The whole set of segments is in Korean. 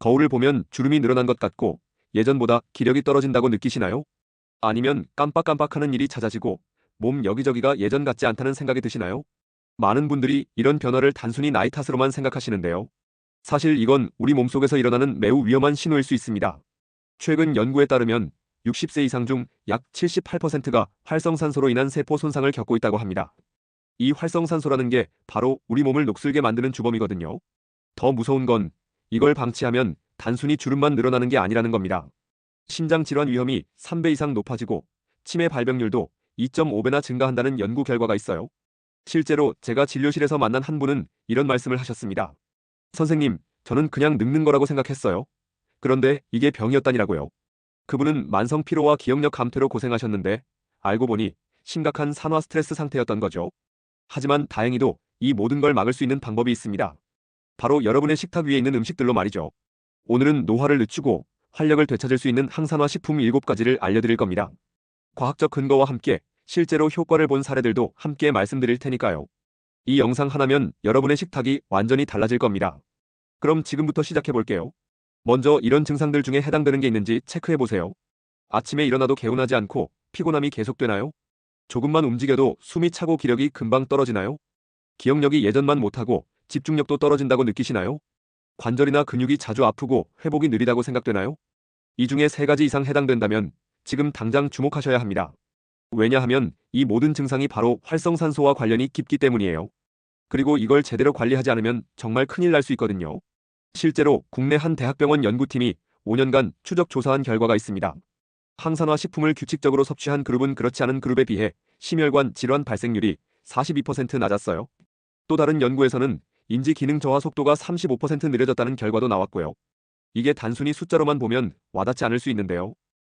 거울을 보면 주름이 늘어난 것 같고 예전보다 기력이 떨어진다고 느끼시나요? 아니면 깜빡깜빡하는 일이 잦아지고 몸 여기저기가 예전 같지 않다는 생각이 드시나요? 많은 분들이 이런 변화를 단순히 나이 탓으로만 생각하시는데요. 사실 이건 우리 몸속에서 일어나는 매우 위험한 신호일 수 있습니다. 최근 연구에 따르면 60세 이상 중 약 78%가 활성산소로 인한 세포 손상을 겪고 있다고 합니다. 이 활성산소라는 게 바로 우리 몸을 녹슬게 만드는 주범이거든요. 더 무서운 건 이걸 방치하면 단순히 주름만 늘어나는 게 아니라는 겁니다. 심장 질환 위험이 3배 이상 높아지고 치매 발병률도 2.5배나 증가한다는 연구 결과가 있어요. 실제로 제가 진료실에서 만난 한 분은 이런 말씀을 하셨습니다. 선생님, 저는 그냥 늙는 거라고 생각했어요. 그런데 이게 병이었다니라고요. 그분은 만성 피로와 기억력 감퇴로 고생하셨는데 알고 보니 심각한 산화 스트레스 상태였던 거죠. 하지만 다행히도 이 모든 걸 막을 수 있는 방법이 있습니다. 바로 여러분의 식탁 위에 있는 음식들로 말이죠. 오늘은 노화를 늦추고 활력을 되찾을 수 있는 항산화 식품 7가지를 알려드릴 겁니다. 과학적 근거와 함께 실제로 효과를 본 사례들도 함께 말씀드릴 테니까요. 이 영상 하나면 여러분의 식탁이 완전히 달라질 겁니다. 그럼 지금부터 시작해 볼게요. 먼저 이런 증상들 중에 해당되는 게 있는지 체크해 보세요. 아침에 일어나도 개운하지 않고 피곤함이 계속되나요? 조금만 움직여도 숨이 차고 기력이 금방 떨어지나요? 기억력이 예전만 못하고 집중력도 떨어진다고 느끼시나요? 관절이나 근육이 자주 아프고 회복이 느리다고 생각되나요? 이 중에 3가지 이상 해당된다면 지금 당장 주목하셔야 합니다. 왜냐하면 이 모든 증상이 바로 활성산소와 관련이 깊기 때문이에요. 그리고 이걸 제대로 관리하지 않으면 정말 큰일 날 수 있거든요. 실제로 국내 한 대학병원 연구팀이 5년간 추적 조사한 결과가 있습니다. 항산화 식품을 규칙적으로 섭취한 그룹은 그렇지 않은 그룹에 비해 심혈관 질환 발생률이 42% 낮았어요. 또 다른 연구에서는 인지 기능 저하 속도가 35% 느려졌다는 결과도 나왔고요. 이게 단순히 숫자로만 보면 와닿지 않을 수 있는데요.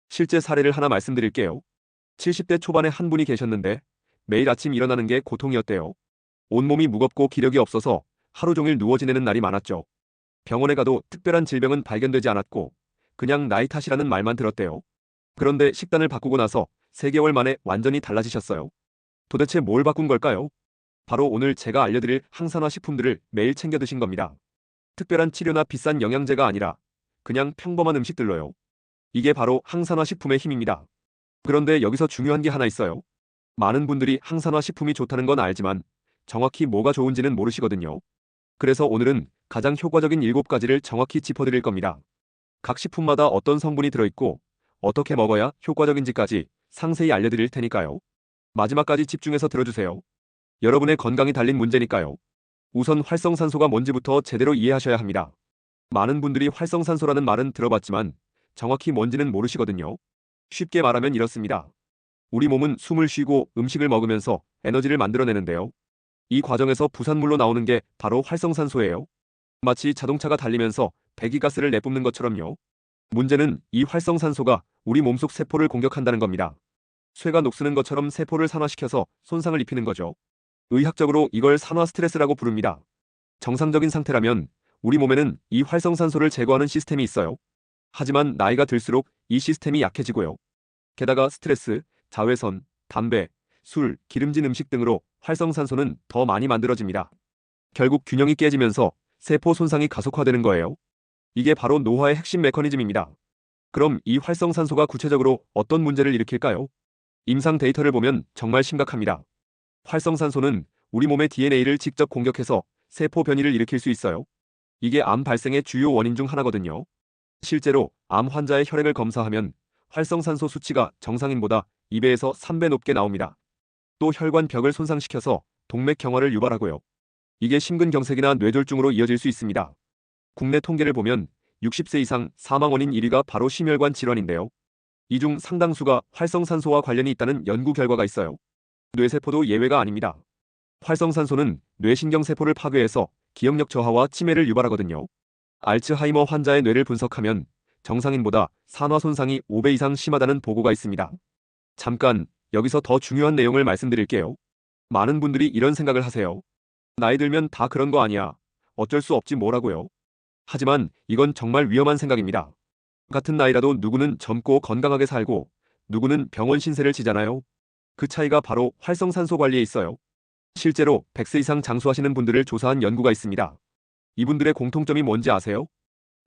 실제 사례를 하나 말씀드릴게요. 70대 초반의 한 분이 계셨는데 매일 아침 일어나는 게 고통이었대요. 온몸이 무겁고 기력이 없어서 하루 종일 누워 지내는 날이 많았죠. 병원에 가도 특별한 질병은 발견되지 않았고 그냥 나이 탓이라는 말만 들었대요. 그런데 식단을 바꾸고 나서 3개월 만에 완전히 달라지셨어요. 도대체 뭘 바꾼 걸까요? 바로 오늘 제가 알려드릴 항산화 식품들을 매일 챙겨 드신 겁니다. 특별한 치료나 비싼 영양제가 아니라 그냥 평범한 음식들로요. 이게 바로 항산화 식품의 힘입니다. 그런데 여기서 중요한 게 하나 있어요. 많은 분들이 항산화 식품이 좋다는 건 알지만 정확히 뭐가 좋은지는 모르시거든요. 그래서 오늘은 가장 효과적인 7가지를 정확히 짚어드릴 겁니다. 각 식품마다 어떤 성분이 들어있고 어떻게 먹어야 효과적인지까지 상세히 알려드릴 테니까요. 마지막까지 집중해서 들어주세요. 여러분의 건강이 달린 문제니까요. 우선 활성산소가 뭔지부터 제대로 이해하셔야 합니다. 많은 분들이 활성산소라는 말은 들어봤지만 정확히 뭔지는 모르시거든요. 쉽게 말하면 이렇습니다. 우리 몸은 숨을 쉬고 음식을 먹으면서 에너지를 만들어내는데요. 이 과정에서 부산물로 나오는 게 바로 활성산소예요. 마치 자동차가 달리면서 배기가스를 내뿜는 것처럼요. 문제는 이 활성산소가 우리 몸속 세포를 공격한다는 겁니다. 쇠가 녹쓰는 것처럼 세포를 산화시켜서 손상을 입히는 거죠. 의학적으로 이걸 산화 스트레스라고 부릅니다. 정상적인 상태라면 우리 몸에는 이 활성산소를 제거하는 시스템이 있어요. 하지만 나이가 들수록 이 시스템이 약해지고요. 게다가 스트레스, 자외선, 담배, 술, 기름진 음식 등으로 활성산소는 더 많이 만들어집니다. 결국 균형이 깨지면서 세포 손상이 가속화되는 거예요. 이게 바로 노화의 핵심 메커니즘입니다. 그럼 이 활성산소가 구체적으로 어떤 문제를 일으킬까요? 임상 데이터를 보면 정말 심각합니다. 활성산소는 우리 몸의 DNA를 직접 공격해서 세포 변이를 일으킬 수 있어요. 이게 암 발생의 주요 원인 중 하나거든요. 실제로 암 환자의 혈액을 검사하면 활성산소 수치가 정상인보다 2배에서 3배 높게 나옵니다. 또 혈관벽을 손상시켜서 동맥경화를 유발하고요. 이게 심근경색이나 뇌졸중으로 이어질 수 있습니다. 국내 통계를 보면 60세 이상 사망 원인 1위가 바로 심혈관 질환인데요. 이 중 상당수가 활성산소와 관련이 있다는 연구 결과가 있어요. 뇌세포도 예외가 아닙니다. 활성산소는 뇌신경세포를 파괴해서 기억력 저하와 치매를 유발하거든요. 알츠하이머 환자의 뇌를 분석하면 정상인보다 산화 손상이 5배 이상 심하다는 보고가 있습니다. 잠깐 여기서 더 중요한 내용을 말씀드릴게요. 많은 분들이 이런 생각을 하세요. 나이 들면 다 그런 거 아니야. 어쩔 수 없지 뭐라고요. 하지만 이건 정말 위험한 생각입니다. 같은 나이라도 누구는 젊고 건강하게 살고 누구는 병원 신세를 지잖아요. 그 차이가 바로 활성산소 관리에 있어요. 실제로 100세 이상 장수하시는 분들을 조사한 연구가 있습니다. 이분들의 공통점이 뭔지 아세요?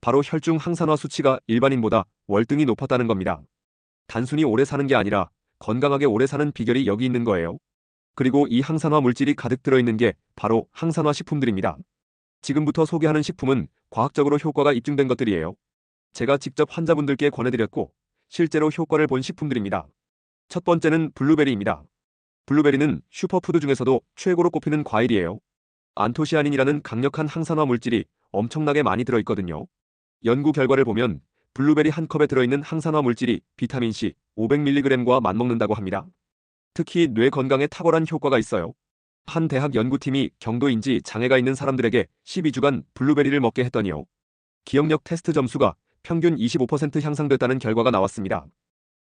바로 혈중 항산화 수치가 일반인보다 월등히 높았다는 겁니다. 단순히 오래 사는 게 아니라 건강하게 오래 사는 비결이 여기 있는 거예요. 그리고 이 항산화 물질이 가득 들어있는 게 바로 항산화 식품들입니다. 지금부터 소개하는 식품은 과학적으로 효과가 입증된 것들이에요. 제가 직접 환자분들께 권해드렸고 실제로 효과를 본 식품들입니다. 첫 번째는 블루베리입니다. 블루베리는 슈퍼푸드 중에서도 최고로 꼽히는 과일이에요. 안토시아닌이라는 강력한 항산화 물질이 엄청나게 많이 들어있거든요. 연구 결과를 보면 블루베리 한 컵에 들어있는 항산화 물질이 비타민C 500mg과 맞먹는다고 합니다. 특히 뇌 건강에 탁월한 효과가 있어요. 한 대학 연구팀이 경도인지 장애가 있는 사람들에게 12주간 블루베리를 먹게 했더니요. 기억력 테스트 점수가 평균 25% 향상됐다는 결과가 나왔습니다.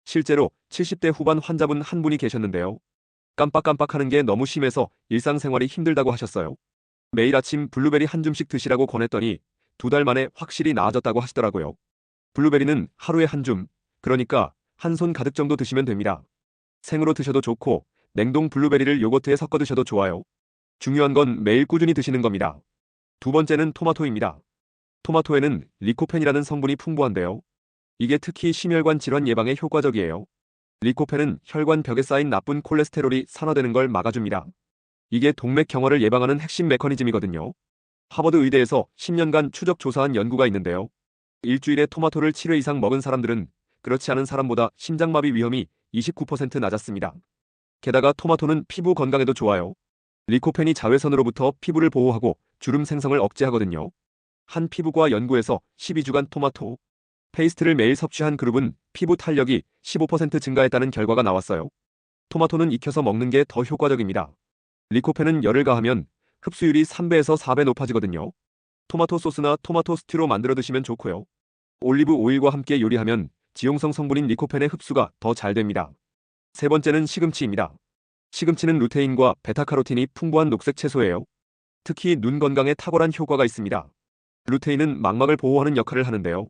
실제로 70대 후반 환자분 한 분이 계셨는데요. 깜빡깜빡하는 게 너무 심해서 일상생활이 힘들다고 하셨어요. 매일 아침 블루베리 한 줌씩 드시라고 권했더니 2달 만에 확실히 나아졌다고 하시더라고요. 블루베리는 하루에 한 줌, 그러니까 한 손 가득 정도 드시면 됩니다. 생으로 드셔도 좋고 냉동 블루베리를 요거트에 섞어 드셔도 좋아요. 중요한 건 매일 꾸준히 드시는 겁니다. 두 번째는 토마토입니다. 토마토에는 리코펜이라는 성분이 풍부한데요. 이게 특히 심혈관 질환 예방에 효과적이에요. 리코펜은 혈관 벽에 쌓인 나쁜 콜레스테롤이 산화되는 걸 막아줍니다. 이게 동맥경화를 예방하는 핵심 메커니즘이거든요. 하버드 의대에서 10년간 추적 조사한 연구가 있는데요. 일주일에 토마토를 7회 이상 먹은 사람들은 그렇지 않은 사람보다 심장마비 위험이 29% 낮았습니다. 게다가 토마토는 피부 건강에도 좋아요. 리코펜이 자외선으로부터 피부를 보호하고 주름 생성을 억제하거든요. 한 피부과 연구에서 12주간 토마토 페이스트를 매일 섭취한 그룹은 피부 탄력이 15% 증가했다는 결과가 나왔어요. 토마토는 익혀서 먹는 게 더 효과적입니다. 리코펜은 열을 가하면 흡수율이 3배에서 4배 높아지거든요. 토마토 소스나 토마토 스튜로 만들어 드시면 좋고요. 올리브 오일과 함께 요리하면 지용성 성분인 리코펜의 흡수가 더 잘 됩니다. 세 번째는 시금치입니다. 시금치는 루테인과 베타카로틴이 풍부한 녹색 채소예요. 특히 눈 건강에 탁월한 효과가 있습니다. 루테인은 망막을 보호하는 역할을 하는데요.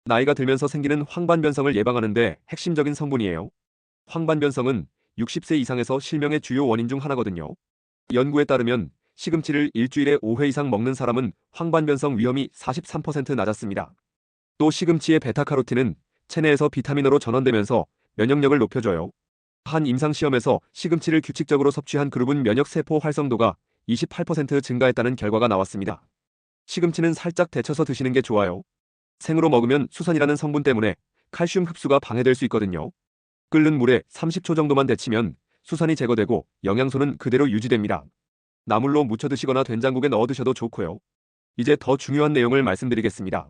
나이가 들면서 생기는 황반변성을 예방하는 데 핵심적인 성분이에요. 황반변성은 60세 이상에서 실명의 주요 원인 중 하나거든요. 연구에 따르면 시금치를 일주일에 5회 이상 먹는 사람은 황반변성 위험이 43% 낮았습니다. 또 시금치의 베타카로틴은 체내에서 비타민으로 전환되면서 면역력을 높여줘요. 한 임상시험에서 시금치를 규칙적으로 섭취한 그룹은 면역세포 활성도가 28% 증가했다는 결과가 나왔습니다. 시금치는 살짝 데쳐서 드시는 게 좋아요. 생으로 먹으면 수산이라는 성분 때문에 칼슘 흡수가 방해될 수 있거든요. 끓는 물에 30초 정도만 데치면 수산이 제거되고 영양소는 그대로 유지됩니다. 나물로 무쳐 드시거나 된장국에 넣어 드셔도 좋고요. 이제 더 중요한 내용을 말씀드리겠습니다.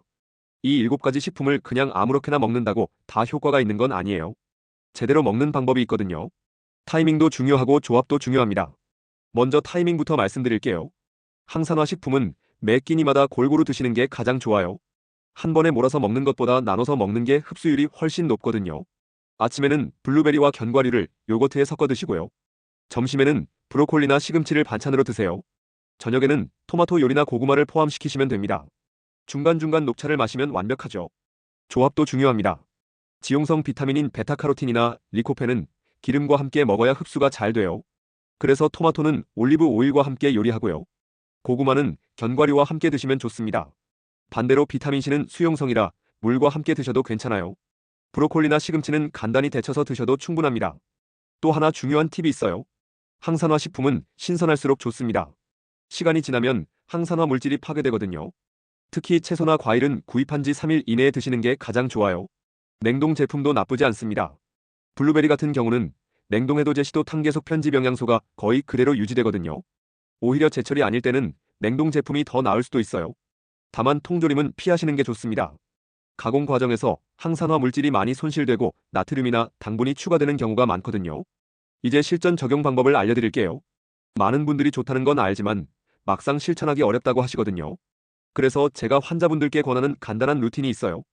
이 7가지 식품을 그냥 아무렇게나 먹는다고 다 효과가 있는 건 아니에요. 제대로 먹는 방법이 있거든요. 타이밍도 중요하고 조합도 중요합니다. 먼저 타이밍부터 말씀드릴게요. 항산화 식품은 매 끼니마다 골고루 드시는 게 가장 좋아요. 한 번에 몰아서 먹는 것보다 나눠서 먹는 게 흡수율이 훨씬 높거든요. 아침에는 블루베리와 견과류를 요거트에 섞어 드시고요. 점심에는 브로콜리나 시금치를 반찬으로 드세요. 저녁에는 토마토 요리나 고구마를 포함시키시면 됩니다. 중간중간 녹차를 마시면 완벽하죠. 조합도 중요합니다. 지용성 비타민인 베타카로틴이나 리코펜은 기름과 함께 먹어야 흡수가 잘 돼요. 그래서 토마토는 올리브 오일과 함께 요리하고요. 고구마는 견과류와 함께 드시면 좋습니다. 반대로 비타민C는 수용성이라 물과 함께 드셔도 괜찮아요. 브로콜리나 시금치는 간단히 데쳐서 드셔도 충분합니다. 또 하나 중요한 팁이 있어요. 항산화 식품은 신선할수록 좋습니다. 시간이 지나면 항산화 물질이 파괴되거든요. 특히 채소나 과일은 구입한 지 3일 이내에 드시는 게 가장 좋아요. 냉동 제품도 나쁘지 않습니다. 블루베리 같은 경우는 냉동해도 제시도 탄계속 편집 영양소가 거의 그대로 유지되거든요. 오히려 제철이 아닐 때는 냉동 제품이 더 나을 수도 있어요. 다만 통조림은 피하시는 게 좋습니다. 가공 과정에서 항산화 물질이 많이 손실되고 나트륨이나 당분이 추가되는 경우가 많거든요. 이제 실전 적용 방법을 알려드릴게요. 많은 분들이 좋다는 건 알지만 막상 실천하기 어렵다고 하시거든요. 그래서 제가 환자분들께 권하는 간단한 루틴이 있어요.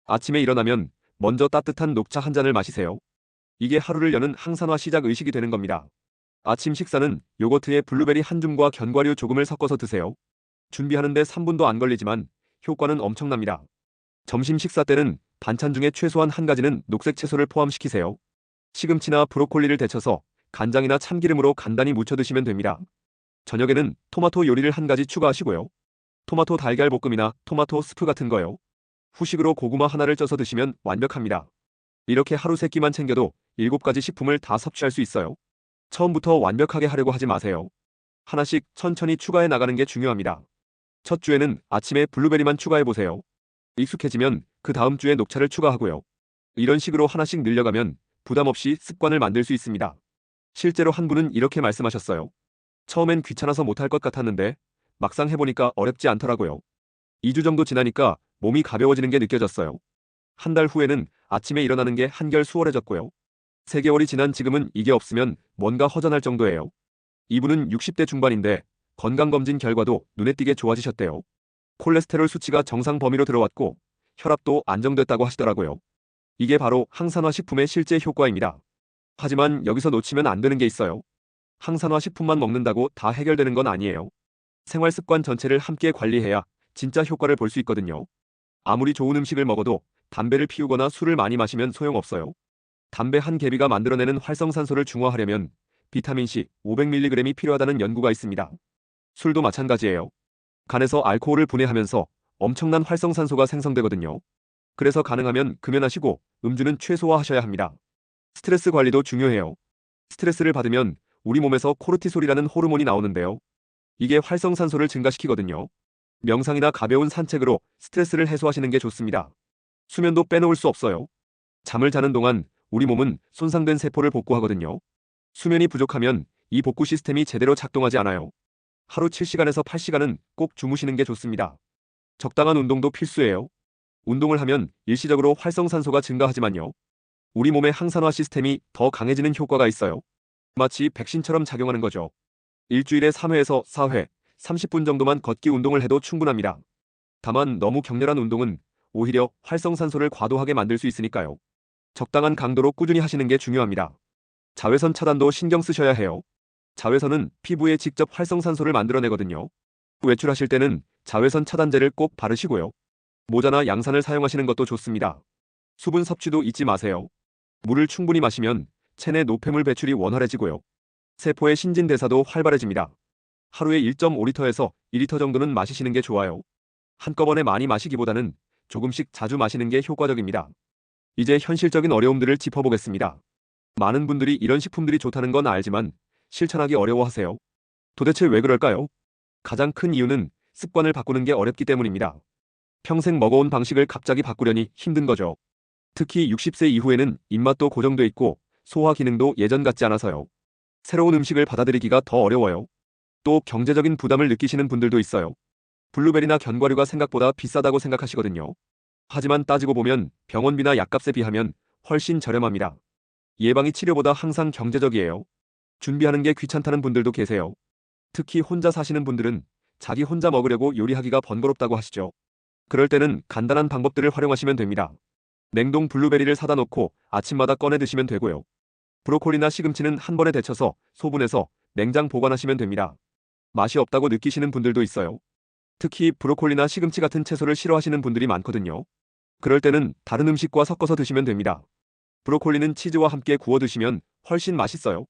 아침에 일어나면 먼저 따뜻한 녹차 한 잔을 마시세요. 이게 하루를 여는 항산화 시작 의식이 되는 겁니다. 아침 식사는 요거트에 블루베리 한 줌과 견과류 조금을 섞어서 드세요. 준비하는데 3분도 안 걸리지만 효과는 엄청납니다. 점심 식사 때는 반찬 중에 최소한 한 가지는 녹색 채소를 포함시키세요. 시금치나 브로콜리를 데쳐서 간장이나 참기름으로 간단히 무쳐 드시면 됩니다. 저녁에는 토마토 요리를 한 가지 추가하시고요. 토마토 달걀 볶음이나 토마토 스프 같은 거요. 후식으로 고구마 하나를 쪄서 드시면 완벽합니다. 이렇게 하루 3끼만 챙겨도 7가지 식품을 다 섭취할 수 있어요. 처음부터 완벽하게 하려고 하지 마세요. 하나씩 천천히 추가해 나가는 게 중요합니다. 첫 주에는 아침에 블루베리만 추가해 보세요. 익숙해지면 그 다음 주에 녹차를 추가하고요. 이런 식으로 하나씩 늘려가면 부담 없이 습관을 만들 수 있습니다. 실제로 한 분은 이렇게 말씀하셨어요. 처음엔 귀찮아서 못할 것 같았는데 막상 해보니까 어렵지 않더라고요. 2주 정도 지나니까 몸이 가벼워지는 게 느껴졌어요. 한 달 후에는 아침에 일어나는 게 한결 수월해졌고요. 3개월이 지난 지금은 이게 없으면 뭔가 허전할 정도예요. 이분은 60대 중반인데 건강검진 결과도 눈에 띄게 좋아지셨대요. 콜레스테롤 수치가 정상 범위로 들어왔고 혈압도 안정됐다고 하시더라고요. 이게 바로 항산화 식품의 실제 효과입니다. 하지만 여기서 놓치면 안 되는 게 있어요. 항산화 식품만 먹는다고 다 해결되는 건 아니에요. 생활 습관 전체를 함께 관리해야 진짜 효과를 볼 수 있거든요. 아무리 좋은 음식을 먹어도 담배를 피우거나 술을 많이 마시면 소용없어요. 담배 한 개비가 만들어내는 활성산소를 중화하려면 비타민C 500mg이 필요하다는 연구가 있습니다. 술도 마찬가지예요. 간에서 알코올을 분해하면서 엄청난 활성산소가 생성되거든요. 그래서 가능하면 금연하시고 음주는 최소화하셔야 합니다. 스트레스 관리도 중요해요. 스트레스를 받으면 우리 몸에서 코르티솔이라는 호르몬이 나오는데요. 이게 활성산소를 증가시키거든요. 명상이나 가벼운 산책으로 스트레스를 해소하시는 게 좋습니다. 수면도 빼놓을 수 없어요. 잠을 자는 동안 우리 몸은 손상된 세포를 복구하거든요. 수면이 부족하면 이 복구 시스템이 제대로 작동하지 않아요. 하루 7시간에서 8시간은 꼭 주무시는 게 좋습니다. 적당한 운동도 필수예요. 운동을 하면 일시적으로 활성산소가 증가하지만요. 우리 몸의 항산화 시스템이 더 강해지는 효과가 있어요. 마치 백신처럼 작용하는 거죠. 일주일에 3회에서 4회, 30분 정도만 걷기 운동을 해도 충분합니다. 다만 너무 격렬한 운동은 오히려 활성산소를 과도하게 만들 수 있으니까요. 적당한 강도로 꾸준히 하시는 게 중요합니다. 자외선 차단도 신경 쓰셔야 해요. 자외선은 피부에 직접 활성산소를 만들어내거든요. 외출하실 때는 자외선 차단제를 꼭 바르시고요. 모자나 양산을 사용하시는 것도 좋습니다. 수분 섭취도 잊지 마세요. 물을 충분히 마시면 체내 노폐물 배출이 원활해지고요. 세포의 신진대사도 활발해집니다. 하루에 1.5리터에서 2리터 정도는 마시시는 게 좋아요. 한꺼번에 많이 마시기보다는 조금씩 자주 마시는 게 효과적입니다. 이제 현실적인 어려움들을 짚어보겠습니다. 많은 분들이 이런 식품들이 좋다는 건 알지만 실천하기 어려워하세요. 도대체 왜 그럴까요? 가장 큰 이유는 습관을 바꾸는 게 어렵기 때문입니다. 평생 먹어온 방식을 갑자기 바꾸려니 힘든 거죠. 특히 60세 이후에는 입맛도 고정돼 있고 소화 기능도 예전 같지 않아서요. 새로운 음식을 받아들이기가 더 어려워요. 또 경제적인 부담을 느끼시는 분들도 있어요. 블루베리나 견과류가 생각보다 비싸다고 생각하시거든요. 하지만 따지고 보면 병원비나 약값에 비하면 훨씬 저렴합니다. 예방이 치료보다 항상 경제적이에요. 준비하는 게 귀찮다는 분들도 계세요. 특히 혼자 사시는 분들은 자기 혼자 먹으려고 요리하기가 번거롭다고 하시죠. 그럴 때는 간단한 방법들을 활용하시면 됩니다. 냉동 블루베리를 사다 놓고 아침마다 꺼내 드시면 되고요. 브로콜리나 시금치는 한 번에 데쳐서 소분해서 냉장 보관하시면 됩니다. 맛이 없다고 느끼시는 분들도 있어요. 특히 브로콜리나 시금치 같은 채소를 싫어하시는 분들이 많거든요. 그럴 때는 다른 음식과 섞어서 드시면 됩니다. 브로콜리는 치즈와 함께 구워 드시면 훨씬 맛있어요.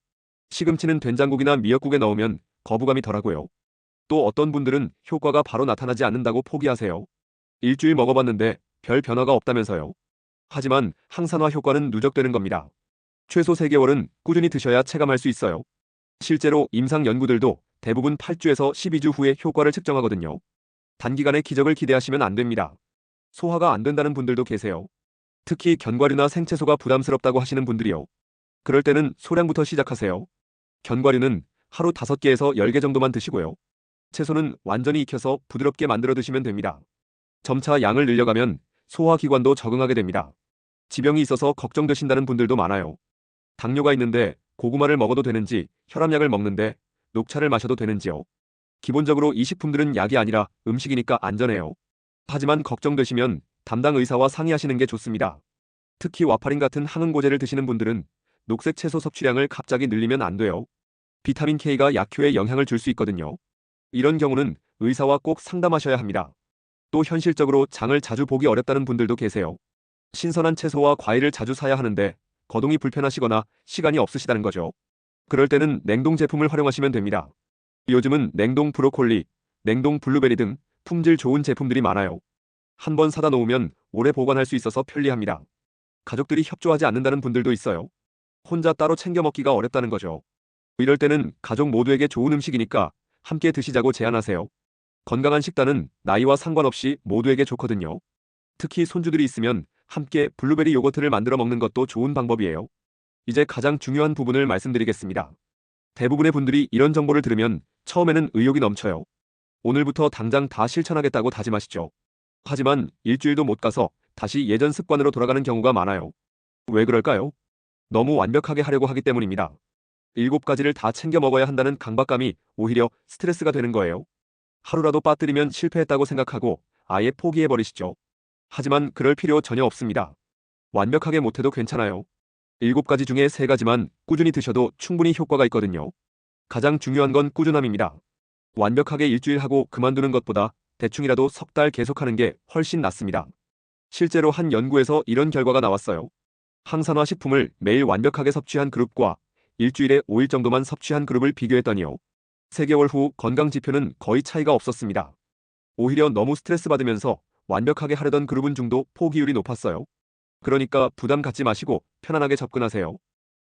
시금치는 된장국이나 미역국에 넣으면 거부감이 덜하고요. 또 어떤 분들은 효과가 바로 나타나지 않는다고 포기하세요. 일주일 먹어봤는데 별 변화가 없다면서요. 하지만 항산화 효과는 누적되는 겁니다. 최소 3개월은 꾸준히 드셔야 체감할 수 있어요. 실제로 임상 연구들도 대부분 8주에서 12주 후에 효과를 측정하거든요. 단기간에 기적을 기대하시면 안 됩니다. 소화가 안 된다는 분들도 계세요. 특히 견과류나 생채소가 부담스럽다고 하시는 분들이요. 그럴 때는 소량부터 시작하세요. 견과류는 하루 5개에서 10개 정도만 드시고요. 채소는 완전히 익혀서 부드럽게 만들어 드시면 됩니다. 점차 양을 늘려가면 소화기관도 적응하게 됩니다. 지병이 있어서 걱정되신다는 분들도 많아요. 당뇨가 있는데 고구마를 먹어도 되는지, 혈압약을 먹는데 녹차를 마셔도 되는지요. 기본적으로 이 식품들은 약이 아니라 음식이니까 안전해요. 하지만 걱정되시면 담당 의사와 상의하시는 게 좋습니다. 특히 와파린 같은 항응고제를 드시는 분들은 녹색 채소 섭취량을 갑자기 늘리면 안 돼요. 비타민 K가 약효에 영향을 줄 수 있거든요. 이런 경우는 의사와 꼭 상담하셔야 합니다. 또 현실적으로 장을 자주 보기 어렵다는 분들도 계세요. 신선한 채소와 과일을 자주 사야 하는데 거동이 불편하시거나 시간이 없으시다는 거죠. 그럴 때는 냉동 제품을 활용하시면 됩니다. 요즘은 냉동 브로콜리, 냉동 블루베리 등 품질 좋은 제품들이 많아요. 한번 사다 놓으면 오래 보관할 수 있어서 편리합니다. 가족들이 협조하지 않는다는 분들도 있어요. 혼자 따로 챙겨 먹기가 어렵다는 거죠. 이럴 때는 가족 모두에게 좋은 음식이니까 함께 드시자고 제안하세요. 건강한 식단은 나이와 상관없이 모두에게 좋거든요. 특히 손주들이 있으면 함께 블루베리 요거트를 만들어 먹는 것도 좋은 방법이에요. 이제 가장 중요한 부분을 말씀드리겠습니다. 대부분의 분들이 이런 정보를 들으면 처음에는 의욕이 넘쳐요. 오늘부터 당장 다 실천하겠다고 다짐하시죠. 하지만 일주일도 못 가서 다시 예전 습관으로 돌아가는 경우가 많아요. 왜 그럴까요? 너무 완벽하게 하려고 하기 때문입니다. 7가지를 다 챙겨 먹어야 한다는 강박감이 오히려 스트레스가 되는 거예요. 하루라도 빠뜨리면 실패했다고 생각하고 아예 포기해버리시죠. 하지만 그럴 필요 전혀 없습니다. 완벽하게 못해도 괜찮아요. 7가지 중에 3가지만 꾸준히 드셔도 충분히 효과가 있거든요. 가장 중요한 건 꾸준함입니다. 완벽하게 일주일 하고 그만두는 것보다 대충이라도 석 달 계속하는 게 훨씬 낫습니다. 실제로 한 연구에서 이런 결과가 나왔어요. 항산화 식품을 매일 완벽하게 섭취한 그룹과 일주일에 5일 정도만 섭취한 그룹을 비교했더니요. 3개월 후 건강 지표는 거의 차이가 없었습니다. 오히려 너무 스트레스 받으면서 완벽하게 하려던 그룹은 중도 포기율이 높았어요. 그러니까 부담 갖지 마시고 편안하게 접근하세요.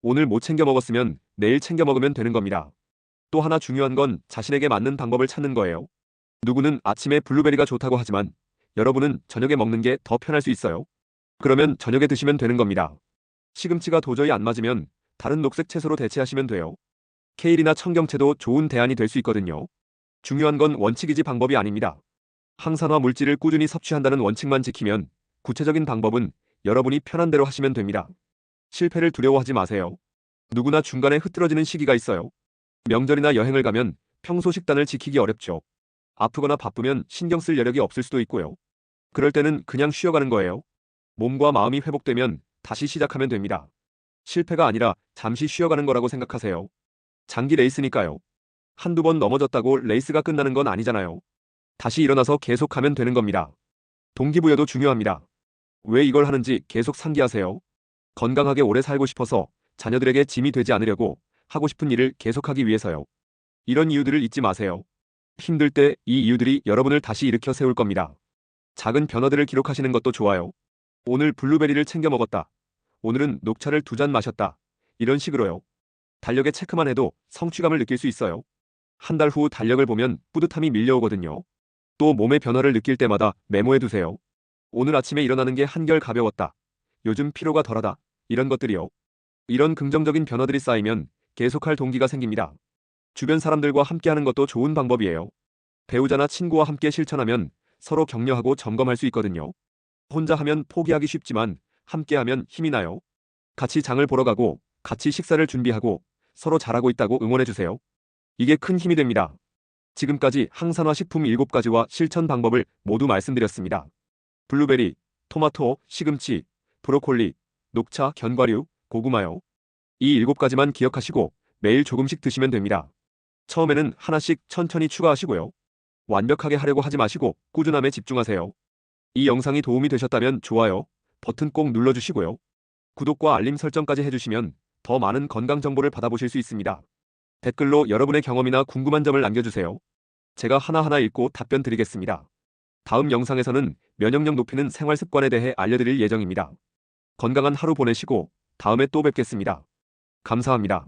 오늘 못 챙겨 먹었으면 내일 챙겨 먹으면 되는 겁니다. 또 하나 중요한 건 자신에게 맞는 방법을 찾는 거예요. 누구는 아침에 블루베리가 좋다고 하지만 여러분은 저녁에 먹는 게 더 편할 수 있어요. 그러면 저녁에 드시면 되는 겁니다. 시금치가 도저히 안 맞으면 다른 녹색 채소로 대체하시면 돼요. 케일이나 청경채도 좋은 대안이 될 수 있거든요. 중요한 건 원칙이지 방법이 아닙니다. 항산화 물질을 꾸준히 섭취한다는 원칙만 지키면 구체적인 방법은 여러분이 편한 대로 하시면 됩니다. 실패를 두려워하지 마세요. 누구나 중간에 흐트러지는 시기가 있어요. 명절이나 여행을 가면 평소 식단을 지키기 어렵죠. 아프거나 바쁘면 신경 쓸 여력이 없을 수도 있고요. 그럴 때는 그냥 쉬어가는 거예요. 몸과 마음이 회복되면 다시 시작하면 됩니다. 실패가 아니라 잠시 쉬어가는 거라고 생각하세요. 장기 레이스니까요. 한두 번 넘어졌다고 레이스가 끝나는 건 아니잖아요. 다시 일어나서 계속 가면 되는 겁니다. 동기부여도 중요합니다. 왜 이걸 하는지 계속 상기하세요. 건강하게 오래 살고 싶어서, 자녀들에게 짐이 되지 않으려고, 하고 싶은 일을 계속하기 위해서요. 이런 이유들을 잊지 마세요. 힘들 때 이 이유들이 여러분을 다시 일으켜 세울 겁니다. 작은 변화들을 기록하시는 것도 좋아요. 오늘 블루베리를 챙겨 먹었다. 오늘은 녹차를 2잔 마셨다. 이런 식으로요. 달력에 체크만 해도 성취감을 느낄 수 있어요. 한 달 후 달력을 보면 뿌듯함이 밀려오거든요. 또 몸의 변화를 느낄 때마다 메모해 두세요. 오늘 아침에 일어나는 게 한결 가벼웠다. 요즘 피로가 덜하다. 이런 것들이요. 이런 긍정적인 변화들이 쌓이면 계속할 동기가 생깁니다. 주변 사람들과 함께하는 것도 좋은 방법이에요. 배우자나 친구와 함께 실천하면 서로 격려하고 점검할 수 있거든요. 혼자 하면 포기하기 쉽지만 함께하면 힘이 나요. 같이 장을 보러 가고 같이 식사를 준비하고 서로 잘하고 있다고 응원해주세요. 이게 큰 힘이 됩니다. 지금까지 항산화 식품 7가지와 실천 방법을 모두 말씀드렸습니다. 블루베리, 토마토, 시금치, 브로콜리, 녹차, 견과류, 고구마요. 이 7가지만 기억하시고 매일 조금씩 드시면 됩니다. 처음에는 하나씩 천천히 추가하시고요. 완벽하게 하려고 하지 마시고 꾸준함에 집중하세요. 이 영상이 도움이 되셨다면 좋아요 버튼 꼭 눌러주시고요. 구독과 알림 설정까지 해주시면 더 많은 건강 정보를 받아보실 수 있습니다. 댓글로 여러분의 경험이나 궁금한 점을 남겨주세요. 제가 하나하나 읽고 답변 드리겠습니다. 다음 영상에서는 면역력 높이는 생활 습관에 대해 알려드릴 예정입니다. 건강한 하루 보내시고 다음에 또 뵙겠습니다. 감사합니다.